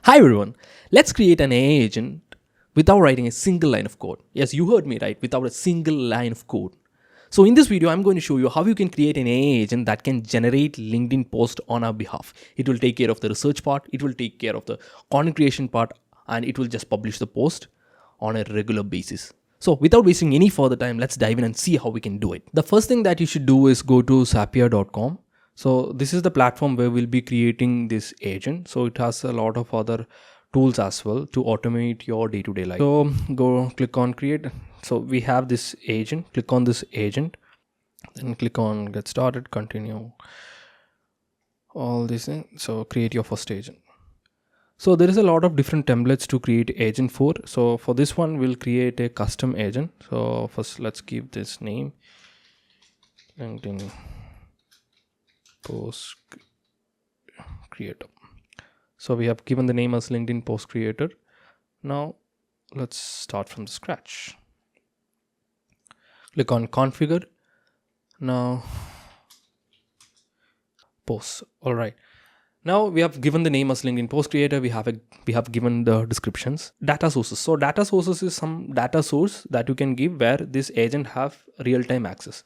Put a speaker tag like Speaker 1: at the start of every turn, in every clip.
Speaker 1: Hi everyone, let's create an AI agent without writing a single line of code. Yes, you heard me right, without a single line of code. So in this video, I'm going to show you how you can create an AI agent that can generate LinkedIn post on our behalf. It will take care of the research part, it will take care of the content creation part, and it will just publish the post on a regular basis. So without wasting any further time, let's dive in and see how we can do it. The first thing that you should do is go to zapier.com. So this is the platform where we'll be creating this agent. So it has a lot of other tools as well to automate your day-to-day life. So go click on create. So we have this agent, click on this agent, then click on get started, continue, all these things. So create your first agent. So there is a lot of different templates to create agent for. So for this one, we'll create a custom agent. So first let's give this name LinkedIn post creator. So we have given the name as LinkedIn post creator. Now let's start from scratch. Click on configure. Now post. All right. Now we have given the name as LinkedIn post creator. We have given the descriptions. Data sources. So data sources is some data source that you can give where this agent have real-time access.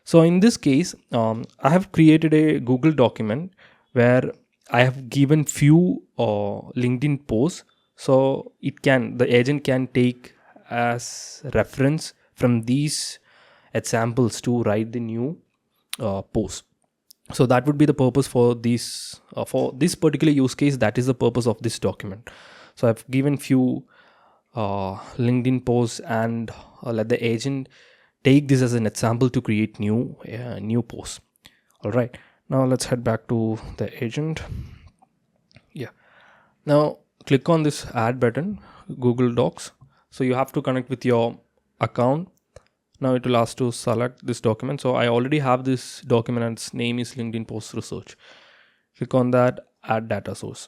Speaker 1: So in this case, I have created a Google document where I have given few LinkedIn posts. So the agent can take as reference from these examples to write the new post. So that would be the purpose for this particular use case. That is the purpose of this document. So I've given few LinkedIn posts and let the agent take this as an example to create new posts. All right, now let's head back to the agent. Yeah, now click on this add button, Google Docs. So you have to connect with your account. Now it will ask to select this document. So I already have this document and its name is LinkedIn post research. Click on that, add data source.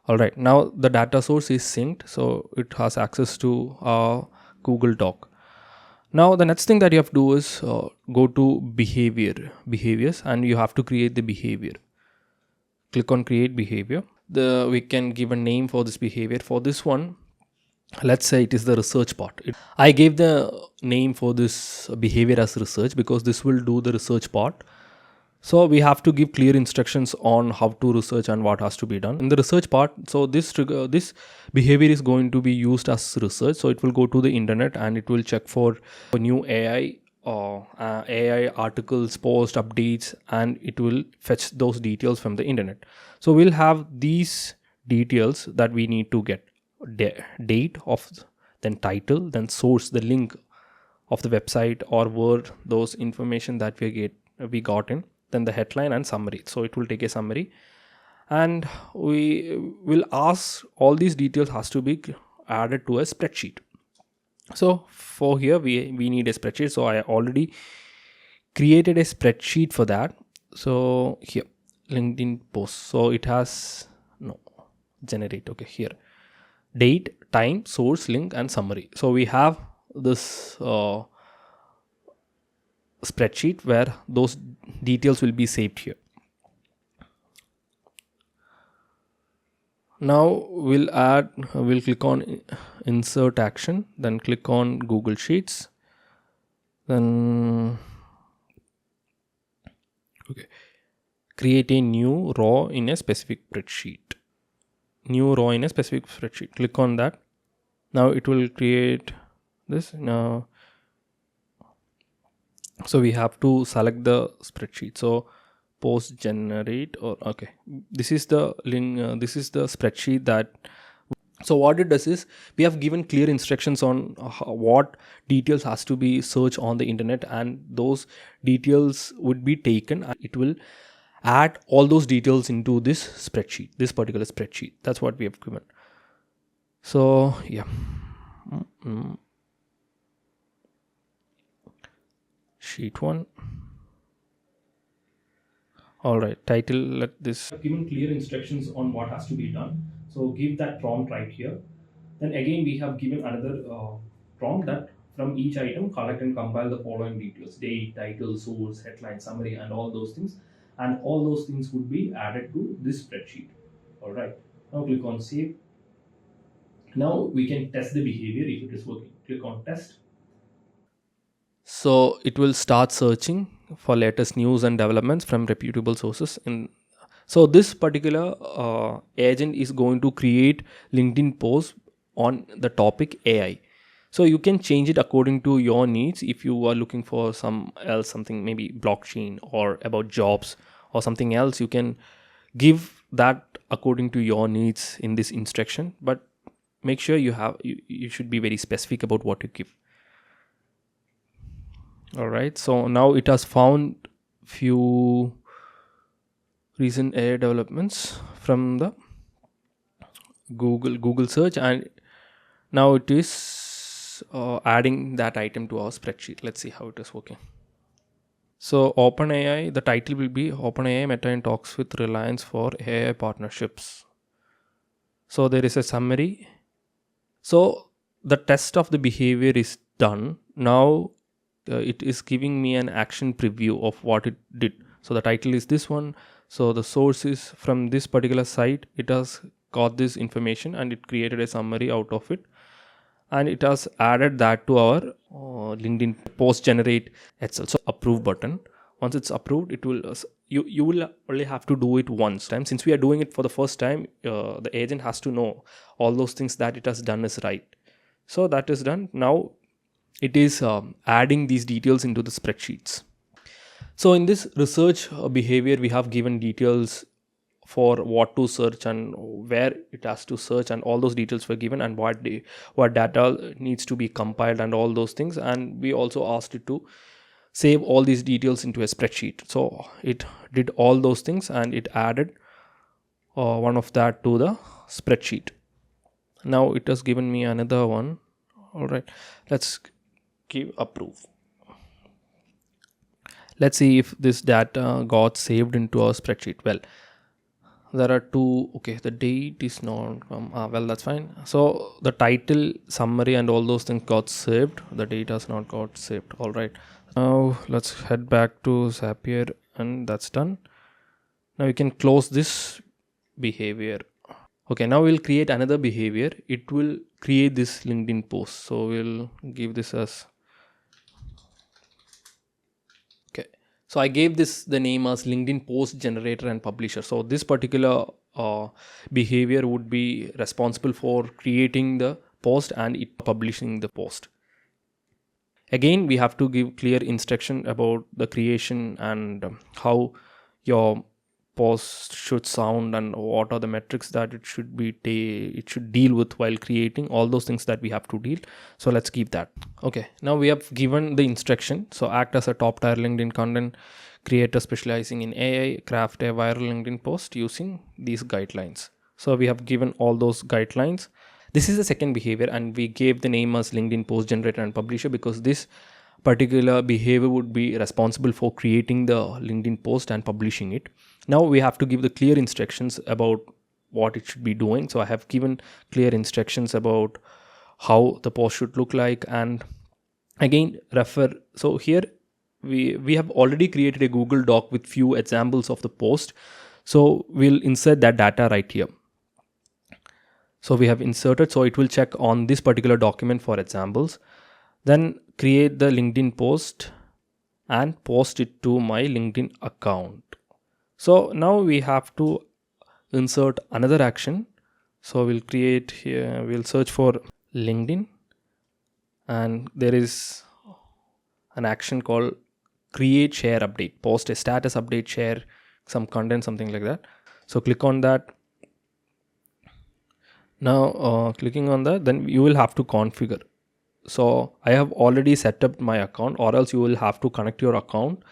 Speaker 1: All right, now the data source is synced, so it has access to Google Doc. Now the next thing that you have to do is go to behaviors, and you have to create the behavior. Click on create behavior. We can give a name for this behavior. For this one, let's say it is the research part. I gave the name for this behavior as research because this will do the research part. So we have to give clear instructions on how to research and what has to be done in the research part. So this behavior is going to be used as research. So it will go to the internet and it will check for new AI or AI articles, post updates, and it will fetch those details from the internet. So we'll have these details that we need to get: date of, then title, then source, the link of the website or word, those information that we got in, then the headline and summary. So it will take a summary, and we will ask all these details has to be added to a spreadsheet. So for here we need a spreadsheet. So I already created a spreadsheet for that. So here, LinkedIn post. So it has no generate. Okay, here date, time, source, link, and summary. So we have this spreadsheet where those details will be saved here. Now we'll click on insert action, then click on Google Sheets, then okay, create a new row in a specific spreadsheet. Click on that. Now it will create this. Now so we have to select the spreadsheet. So post generate, or okay, this is the link, this is the spreadsheet that. So what it does is we have given clear instructions on what details has to be searched on the internet, and those details would be taken and it will add all those details into this spreadsheet, this particular spreadsheet. That's what we have given. So yeah. Sheet 1. All right, title, let this. I've given clear instructions on what has to be done. So give that prompt right here. Then again, we have given another prompt that from each item, collect and compile the following details: date, title, source, headline, summary, and all those things. And all those things would be added to this spreadsheet. All right. Now click on save. Now we can test the behavior if it is working. Click on test. So it will start searching for latest news and developments from reputable sources. So this particular agent is going to create LinkedIn posts on the topic AI. So you can change it according to your needs. If you are looking for something maybe blockchain or about jobs or something else, you can give that according to your needs in this instruction. But make sure you should be very specific about what you give. All right, so now it has found few recent AI developments from the Google search, and now it is adding that item to our spreadsheet. Let's see how it is working. So OpenAI, the title will be OpenAI Meta in talks with Reliance for AI partnerships. So there is a summary. So the test of the behavior is done. Now it is giving me an action preview of what it did. So the title is this one. So the source is from this particular site. It has got this information and it created a summary out of it, and it has added that to our LinkedIn post generate Excel. So approve button. Once it's approved, it will you will only have to do it once time. Since we are doing it for the first time, the agent has to know all those things that it has done is right. So that is done. Now it is adding these details into the spreadsheets. So in this research behavior, we have given details for what to search and where it has to search, and all those details were given, and what data needs to be compiled and all those things. And we also asked it to save all these details into a spreadsheet. So it did all those things and it added one of that to the spreadsheet. Now it has given me another one. All right, let's give approve. Let's see if this data got saved into our spreadsheet. Well, there are two. Okay, the date is not well, that's fine. So the title, summary and all those things got saved. The date has not got saved. All right, now let's head back to Zapier, and that's done. Now you can close this behavior. Okay, now we'll create another behavior. It will create this LinkedIn post. So we'll give this as, okay, so I gave this the name as LinkedIn post generator and publisher. So this particular behavior would be responsible for creating the post and it publishing the post. Again, we have to give clear instruction about the creation and how your post should sound and what are the metrics that it should be it should deal with while creating. All those things that we have to deal. So let's keep that. Okay, now we have given the instruction. So act as a top tier LinkedIn content creator specializing in AI, craft a viral LinkedIn post using these guidelines. So we have given all those guidelines. This is the second behavior, and we gave the name as LinkedIn post generator and publisher because this particular behavior would be responsible for creating the LinkedIn post and publishing it. Now we have to give the clear instructions about what it should be doing. So I have given clear instructions about how the post should look like, and again refer. So here we have already created a Google Doc with few examples of the post. So we'll insert that data right here. So we have inserted, so it will check on this particular document for examples. Then create the LinkedIn post and post it to my LinkedIn account. So now we have to insert another action. So we'll create here, we'll search for LinkedIn, and there is an action called create share update, post a status update, share some content, something like that. So click on that. Now clicking on that, then you will have to configure. So I have already set up my account, or else you will have to connect your account.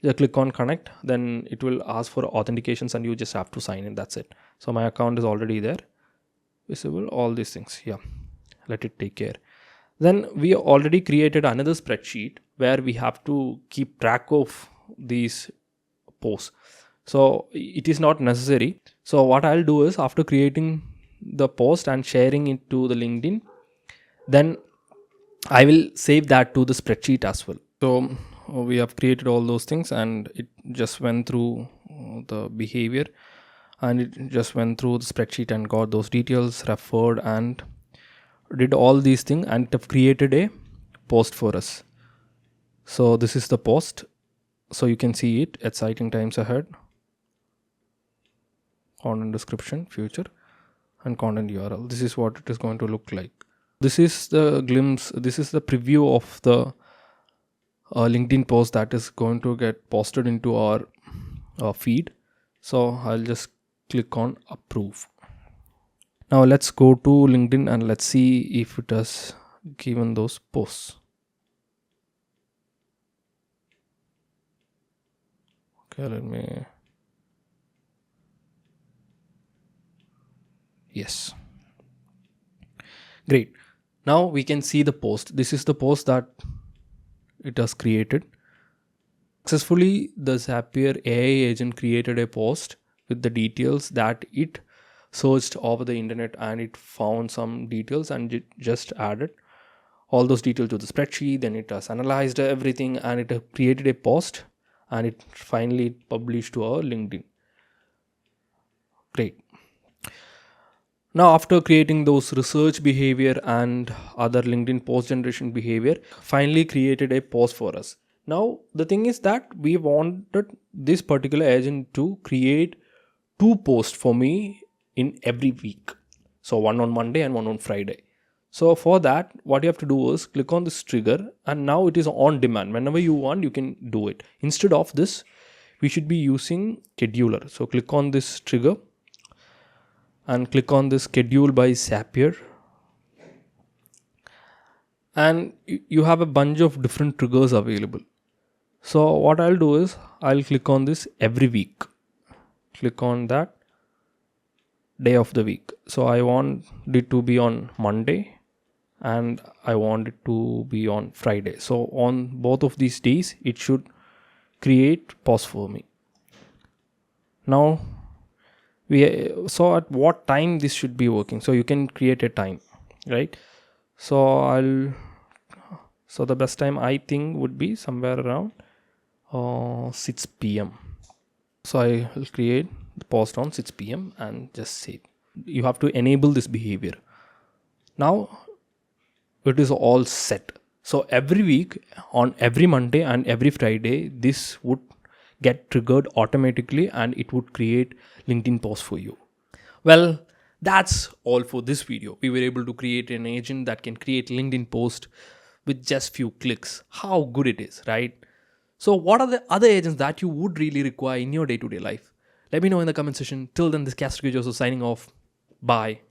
Speaker 1: Just click on connect, then it will ask for authentications and you just have to sign in. That's it. So my account is already there, visible, all these things. Yeah, let it take care. Then we already created another spreadsheet where we have to keep track of these posts. So it is not necessary. So what I'll do is, after creating the post and sharing it to the LinkedIn, then I will save that to the spreadsheet as well. So we have created all those things and it just went through the behavior. and it just went through the spreadsheet and got those details, referred and did all these things, and it have created a post for us. So this is the post. So you can see it, exciting times ahead, content description, future, and content URL. This is what it is going to look like. This is the glimpse, this is the preview of the LinkedIn post that is going to get posted into our feed. So I'll just click on approve. Now let's go to LinkedIn and let's see if it has given those posts. Okay, let me. Yes. Great. Now we can see the post. This is the post that it has created. Successfully, the Zapier AI agent created a post with the details that it searched over the internet, and it found some details and it just added all those details to the spreadsheet. Then it has analyzed everything and it created a post, and it finally published to our LinkedIn. Great. Now, after creating those research behavior and other LinkedIn post generation behavior, finally created a post for us. Now, the thing is that we wanted this particular agent to create 2 posts for me in every week. So one on Monday and one on Friday. So for that, what you have to do is click on this trigger, and now it is on demand. Whenever you want, you can do it. Instead of this, we should be using scheduler. So click on this trigger and click on the schedule by Zapier, and you have a bunch of different triggers available. So what I'll do is I'll click on this every week. Click on that day of the week. So I want it to be on Monday and I want it to be on Friday. So on both of these days, it should create post for me. Now we saw at what time this should be working. So you can create a time, right? So the best time I think would be somewhere around 6 p.m. So I will create the post on 6 p.m. and just save. You have to enable this behavior. Now it is all set. So every week, on every Monday and every Friday, this would get triggered automatically and it would create LinkedIn posts for you. Well, that's all for this video. We were able to create an agent that can create LinkedIn post with just few clicks. How good it is, right? So what are the other agents that you would really require in your day-to-day life? Let me know in the comment section. Till then, this is Castro Joseph signing off. Bye.